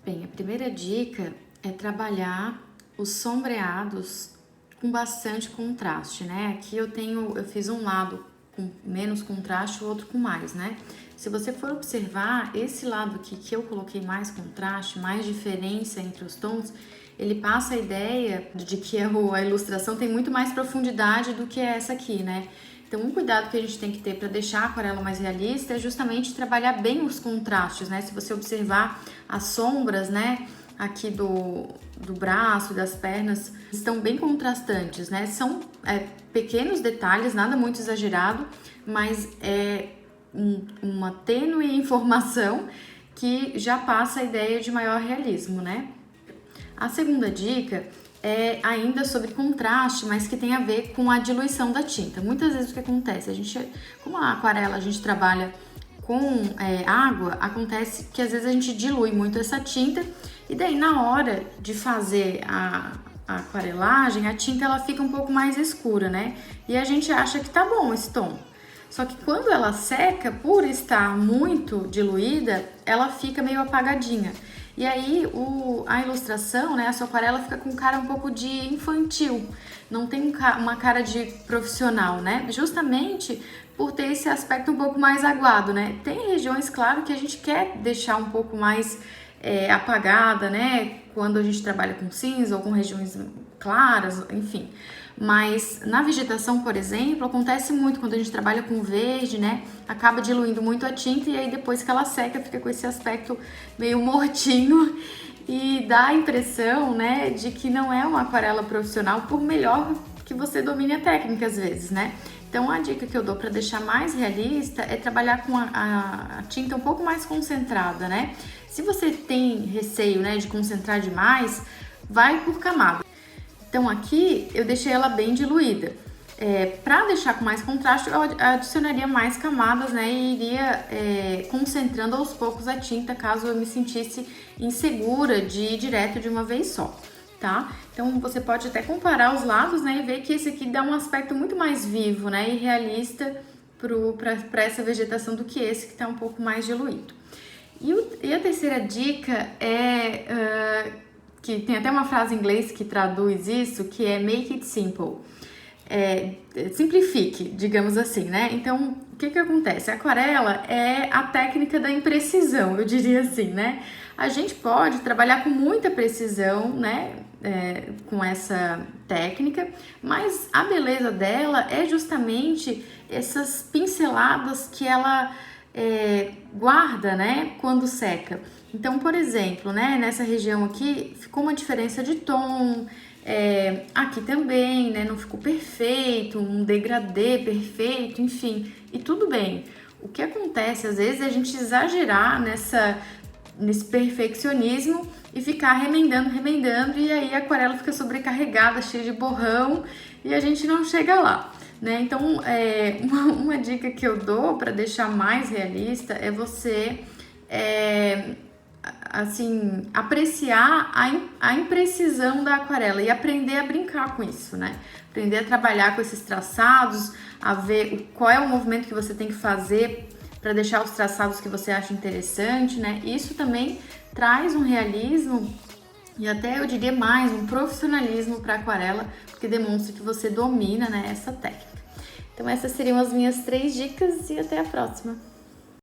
Bem, a primeira dica é trabalhar os sombreados com bastante contraste, né? Aqui eu fiz um lado com menos contraste, o outro com mais, né? Se você for observar, esse lado aqui que eu coloquei mais contraste, mais diferença entre os tons, ele passa a ideia de que a ilustração tem muito mais profundidade do que essa aqui, né? Então, um cuidado que a gente tem que ter para deixar a aquarela mais realista é justamente trabalhar bem os contrastes, né? Se você observar as sombras, né, aqui do braço e das pernas, estão bem contrastantes, né? São pequenos detalhes, nada muito exagerado, mas é uma tênue informação que já passa a ideia de maior realismo, né? A segunda dica é ainda sobre contraste, mas que tem a ver com a diluição da tinta. Muitas vezes o que acontece, como a aquarela a gente trabalha com água, acontece que às vezes a gente dilui muito essa tinta e daí na hora de fazer a aquarelagem, a tinta ela fica um pouco mais escura, né? E a gente acha que tá bom esse tom. Só que quando ela seca, por estar muito diluída, ela fica meio apagadinha. E aí a ilustração, né, a sua aquarela fica com cara um pouco de infantil, não tem uma cara de profissional, né? Justamente por ter esse aspecto um pouco mais aguado, né? Tem regiões, claro, que a gente quer deixar um pouco mais apagada, né? Quando a gente trabalha com cinza ou com regiões claras, enfim. Mas na vegetação, por exemplo, acontece muito quando a gente trabalha com verde, né? Acaba diluindo muito a tinta e aí depois que ela seca fica com esse aspecto meio mortinho e dá a impressão, né, de que não é uma aquarela profissional, por melhor que você domine a técnica às vezes, né? Então a dica que eu dou para deixar mais realista é trabalhar com a tinta um pouco mais concentrada, né? Se você tem receio, né, de concentrar demais, vai por camada. Então aqui eu deixei ela bem diluída. Para deixar com mais contraste, eu adicionaria mais camadas, né? E iria concentrando aos poucos a tinta, caso eu me sentisse insegura de ir direto de uma vez só, tá? Então você pode até comparar os lados, né? E ver que esse aqui dá um aspecto muito mais vivo, né? E realista para essa vegetação do que esse que está um pouco mais diluído. E a terceira dica que tem até uma frase em inglês que traduz isso, que é make it simple. Simplifique, digamos assim, né? Então, o que acontece? A aquarela é a técnica da imprecisão, eu diria assim, né? A gente pode trabalhar com muita precisão, né? Com essa técnica, mas a beleza dela é justamente essas pinceladas que ela guarda, né, quando seca. Então, por exemplo, né, nessa região aqui ficou uma diferença de tom, aqui também, né, não ficou perfeito, um degradê perfeito, enfim, e tudo bem. O que acontece às vezes é a gente exagerar nesse perfeccionismo e ficar remendando, e aí a aquarela fica sobrecarregada, cheia de borrão, e a gente não chega lá, né? Então, uma dica que eu dou para deixar mais realista é você, assim, apreciar a imprecisão da aquarela e aprender a brincar com isso, né? Aprender a trabalhar com esses traçados, a ver qual é o movimento que você tem que fazer para deixar os traçados que você acha interessante, né? Isso também traz um realismo e até eu diria mais, um profissionalismo para a aquarela, porque demonstra que você domina, né, essa técnica. Então essas seriam as minhas 3 dicas e até a próxima!